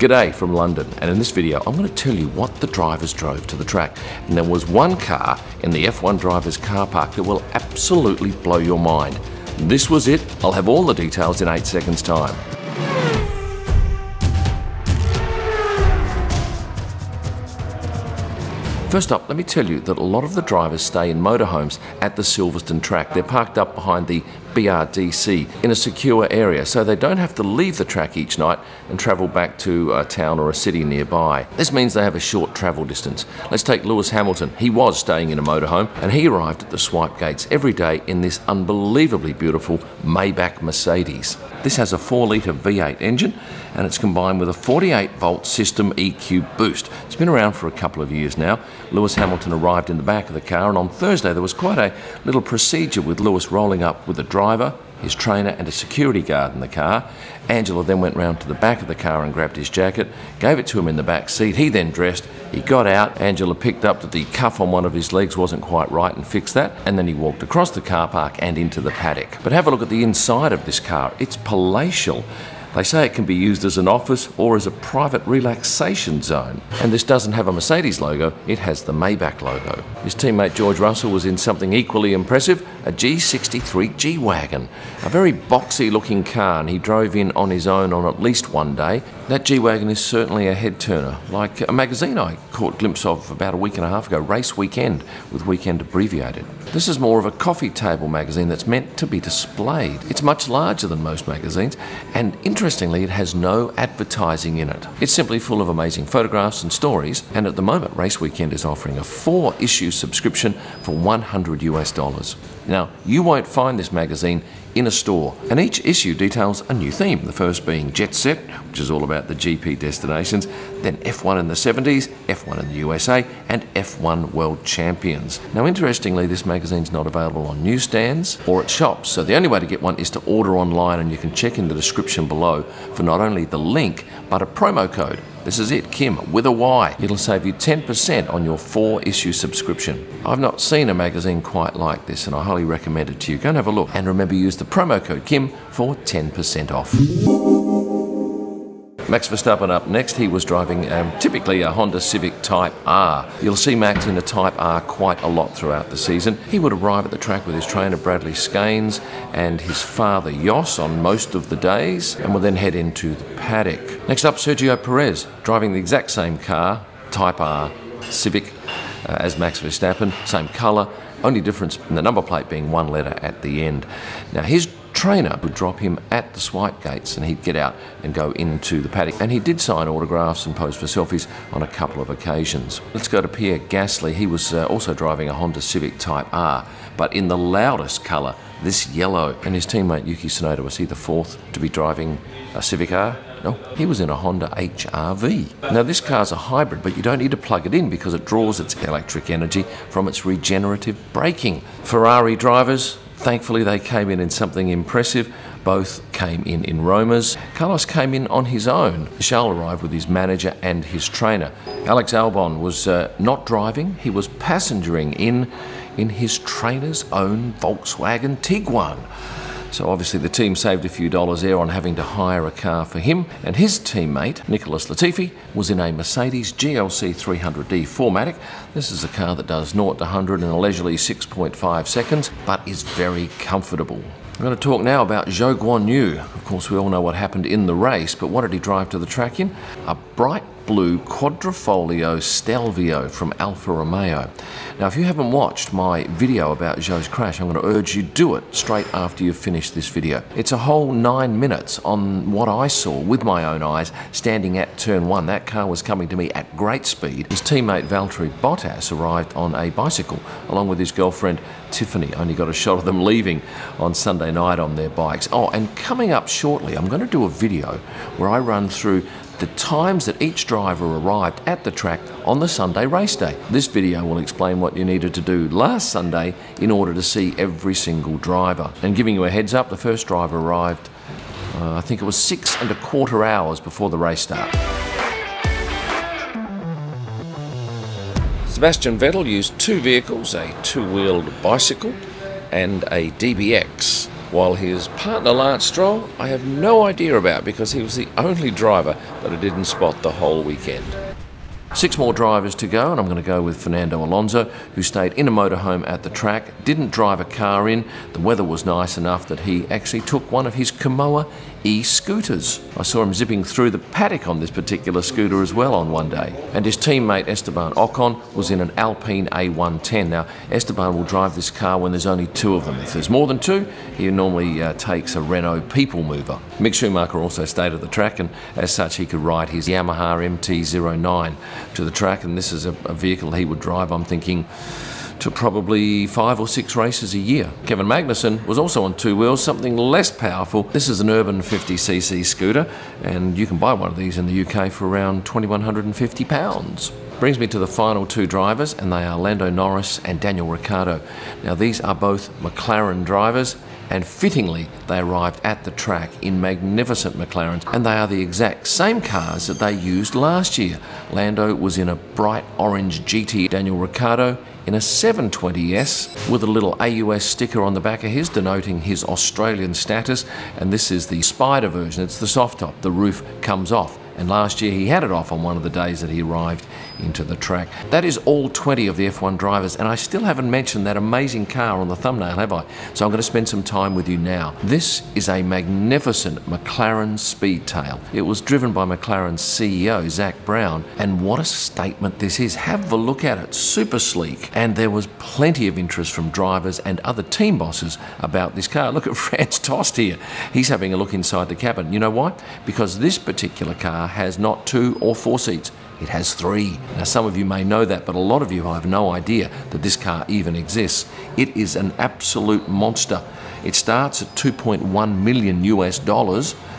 G'day from London, and in this video I'm going to tell you what the drivers drove to the track. And there was one car in the F1 drivers car park that will absolutely blow your mind. This was it. I'll have all the details in 8 seconds time. First up, let me tell you that a lot of the drivers stay in motorhomes at the Silverstone track. They're parked up behind the BRDC in a secure area, so they don't have to leave the track each night and travel back to a town or a city nearby. This means they have a short travel distance. Let's take Lewis Hamilton. He was staying in a motorhome and he arrived at the swipe gates every day in this unbelievably beautiful Maybach Mercedes. This has a 4-litre V8 engine and it's combined with a 48-volt system EQ boost. It's been around for a couple of years now. Lewis Hamilton arrived in the back of the car, and on Thursday there was quite a little procedure with Lewis rolling up with the driver, his trainer and a security guard in the car. Angela then went round to the back of the car and grabbed his jacket, gave it to him in the back seat. He then dressed, he got out. Angela picked up that the cuff on one of his legs wasn't quite right and fixed that, and then he walked across the car park and into the paddock. But have a look at the inside of this car. It's palatial. They say it can be used as an office or as a private relaxation zone. And this doesn't have a Mercedes logo, it has the Maybach logo. His teammate George Russell was in something equally impressive, a G63 G-Wagon. A very boxy looking car, and he drove in on his own on at least one day. That G-Wagon is certainly a head turner, like a magazine I caught a glimpse of about a week and a half ago, Race Weekend, with weekend abbreviated. This is more of a coffee table magazine that's meant to be displayed. It's much larger than most magazines, and interestingly, it has no advertising in it. It's simply full of amazing photographs and stories, and at the moment, Race Weekend is offering a 4-issue subscription for $100 US. Now, you won't find this magazine in a store, and each issue details a new theme, the first being Jet Set, which is all about the GP destinations, then F1 in the 70s, F1 in the USA, and F1 World Champions. Now, interestingly, this magazine's not available on newsstands or at shops, so the only way to get one is to order online, and you can check in the description below for not only the link, but a promo code. This is it, Kim, with a Y. It'll save you 10% on your 4-issue subscription. I've not seen a magazine quite like this, and I highly recommend it to you. Go and have a look. And remember, use the promo code Kim for 10% off. Max Verstappen up next. He was driving typically a Honda Civic Type R. You'll see Max in a Type R quite a lot throughout the season. He would arrive at the track with his trainer Bradley Scanes and his father Jos on most of the days, and would then head into the paddock. Next up, Sergio Perez, driving the exact same car, Type R Civic, as Max Verstappen, same colour, only difference in the number plate being one letter at the end. Now, his trainer would drop him at the swipe gates and he'd get out and go into the paddock, and he did sign autographs and pose for selfies on a couple of occasions. Let's go to Pierre Gasly. He was also driving a Honda Civic Type R, but in the loudest colour, this yellow. And his teammate Yuki Tsunoda, was he the fourth to be driving a Civic R? No, he was in a Honda HR-V. Now, this car's a hybrid, but you don't need to plug it in because it draws its electric energy from its regenerative braking. Ferrari drivers, thankfully they came in something impressive. Both came in Romas. Carlos came in on his own. Charles arrived with his manager and his trainer. Alex Albon was not driving, he was passengering in his trainer's own Volkswagen Tiguan. So obviously the team saved a few dollars there on having to hire a car for him, and his teammate, Nicholas Latifi, was in a Mercedes GLC 300D 4MATIC. This is a car that does 0 to 100 in a leisurely 6.5 seconds, but is very comfortable. I'm going to talk now about Zhou Guangnu. Of course, we all know what happened in the race, but what did he drive to the track in? A bright blue Quadrifoglio Stelvio from Alfa Romeo. Now, if you haven't watched my video about Zhou's crash, I'm going to urge you do it straight after you've finished this video. It's a whole 9 minutes on what I saw with my own eyes standing at turn 1. That car was coming to me at great speed. His teammate Valtteri Bottas arrived on a bicycle along with his girlfriend Tiffany. Only got a shot of them leaving on Sunday night on their bikes. Oh, and coming up shortly, I'm going to do a video where I run through the times that each driver arrived at the track on the Sunday race day. This video will explain what you needed to do last Sunday in order to see every single driver. And giving you a heads up, the first driver arrived, I think it was 6¼ hours before the race start. Sebastian Vettel used two vehicles, a two-wheeled bicycle and a DBX. while his partner Lance Stroll I have no idea about because he was the only driver that I didn't spot the whole weekend. 6 more drivers to go, and I'm going to go with Fernando Alonso, who stayed in a motorhome at the track, didn't drive a car in. The weather was nice enough that he actually took one of his Kamoa e-scooters. I saw him zipping through the paddock on this particular scooter as well on one day. And his teammate Esteban Ocon was in an Alpine A110. Now, Esteban will drive this car when there's only 2 of them. If there's more than 2, he normally takes a Renault People Mover. Mick Schumacher also stayed at the track, and as such he could ride his Yamaha MT-09 to the track, and this is a vehicle he would drive, I'm thinking, to probably 5 or 6 races a year. Kevin Magnussen was also on 2 wheels, something less powerful. This is an urban 50cc scooter, and you can buy one of these in the UK for around £2,150. Brings me to the final 2 drivers, and they are Lando Norris and Daniel Ricciardo. Now these are both McLaren drivers, and fittingly they arrived at the track in magnificent McLarens, and they are the exact same cars that they used last year. Lando was in a bright orange GT, Daniel Ricciardo in a 720S with a little AUS sticker on the back of his denoting his Australian status, and this is the Spider version. It's the soft top. The roof comes off, and last year he had it off on one of the days that he arrived into the track. That is all 20 of the F1 drivers, and I still haven't mentioned that amazing car on the thumbnail, have I? So I'm going to spend some time with you now. This is a magnificent McLaren Speedtail. It was driven by McLaren's CEO, Zak Brown, and what a statement this is. Have a look at it. Super sleek. And there was plenty of interest from drivers and other team bosses about this car. Look at Franz Tost here. He's having a look inside the cabin. You know why? Because this particular car has not 2 or 4 seats. It has 3. Now some of you may know that, but a lot of you have no idea that this car even exists. It is an absolute monster. It starts at $2.1 million US,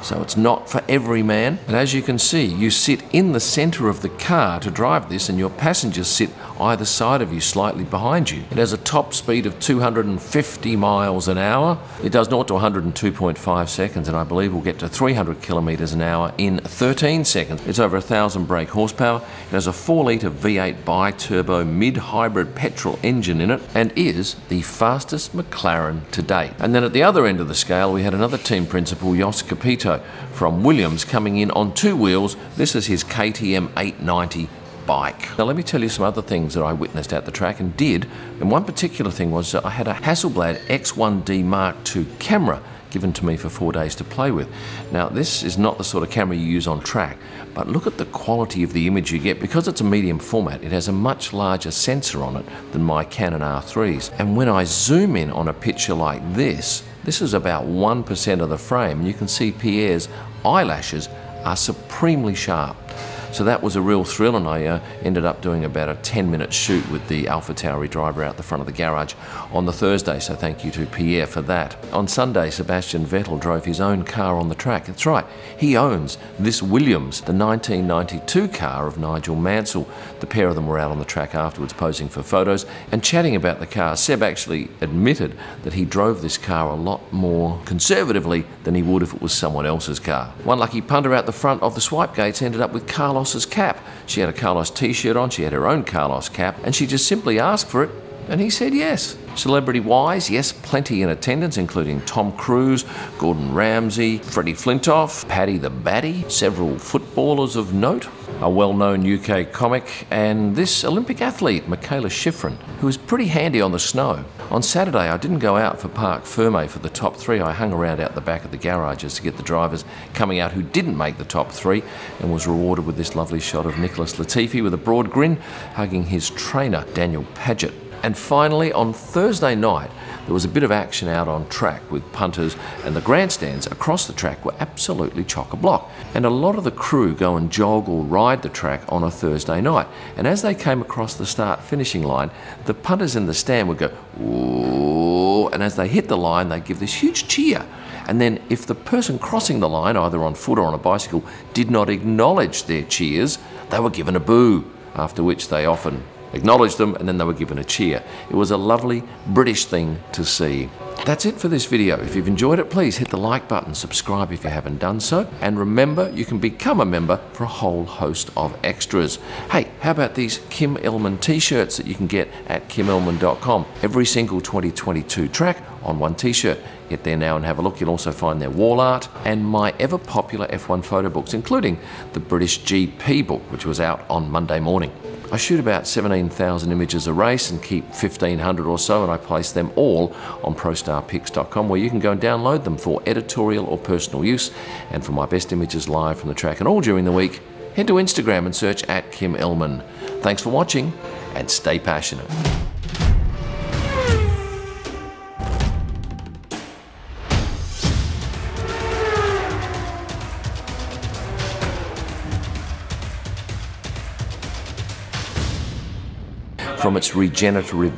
so it's not for every man. And as you can see, you sit in the center of the car to drive this, and your passengers sit either side of you, slightly behind you. It has a top speed of 250 miles an hour. It does 0 to 102.5 seconds, and I believe we'll get to 300 kilometers an hour in 13 seconds. It's over 1,000 brake horsepower. It has a 4-litre V8 bi-turbo mid-hybrid petrol engine in it, and is the fastest McLaren to date. And then at the other end of the scale, we had another team principal, Jos Capito, from Williams, coming in on 2 wheels. This is his KTM 890 bike. Now let me tell you some other things that I witnessed at the track and did. And one particular thing was that I had a Hasselblad X1D Mark II camera given to me for 4 days to play with. Now this is not the sort of camera you use on track, but look at the quality of the image you get. Because it's a medium format, it has a much larger sensor on it than my Canon R3s. And when I zoom in on a picture like this is about 1% of the frame, and you can see Pierre's eyelashes are supremely sharp. So that was a real thrill, and I ended up doing about a 10-minute shoot with the AlphaTauri driver out the front of the garage on the Thursday, so thank you to Pierre for that. On Sunday, Sebastian Vettel drove his own car on the track. That's right, he owns this Williams, the 1992 car of Nigel Mansell. The pair of them were out on the track afterwards posing for photos and chatting about the car. Seb actually admitted that he drove this car a lot more conservatively than he would if it was someone else's car. One lucky punter out the front of the swipe gates ended up with Carlos's cap. She had a Carlos t-shirt on, she had her own Carlos cap, and she just simply asked for it, and he said yes. Celebrity-wise, yes, plenty in attendance, including Tom Cruise, Gordon Ramsay, Freddie Flintoff, Paddy the Baddy, several footballers of note, a well-known UK comic, and this Olympic athlete, Michaela Schifrin, who was pretty handy on the snow. On Saturday, I didn't go out for Parc Fermé for the top 3. I hung around out the back of the garages to get the drivers coming out who didn't make the top 3, and was rewarded with this lovely shot of Nicholas Latifi with a broad grin, hugging his trainer, Daniel Paget. And finally, on Thursday night, there was a bit of action out on track with punters, and the grandstands across the track were absolutely chock-a-block. And a lot of the crew go and jog or ride the track on a Thursday night. And as they came across the start-finishing line, the punters in the stand would go, "Ooh," and as they hit the line, they'd give this huge cheer. And then if the person crossing the line, either on foot or on a bicycle, did not acknowledge their cheers, they were given a boo, after which they often acknowledged them, and then they were given a cheer. It was a lovely British thing to see. That's it for this video. If you've enjoyed it, please hit the like button, subscribe if you haven't done so, and remember, you can become a member for a whole host of extras. Hey, how about these Kim Illman t-shirts that you can get at kimillman.com? Every single 2022 track on one t-shirt. Get there now and have a look. You'll also find their wall art and my ever-popular F1 photo books, including the British GP book, which was out on Monday morning. I shoot about 17,000 images a race and keep 1,500 or so, and I place them all on prostarpics.com, where you can go and download them for editorial or personal use. And for my best images live from the track and all during the week, head to Instagram and search at Kim Illman. Thanks for watching, and stay passionate. From its regenerative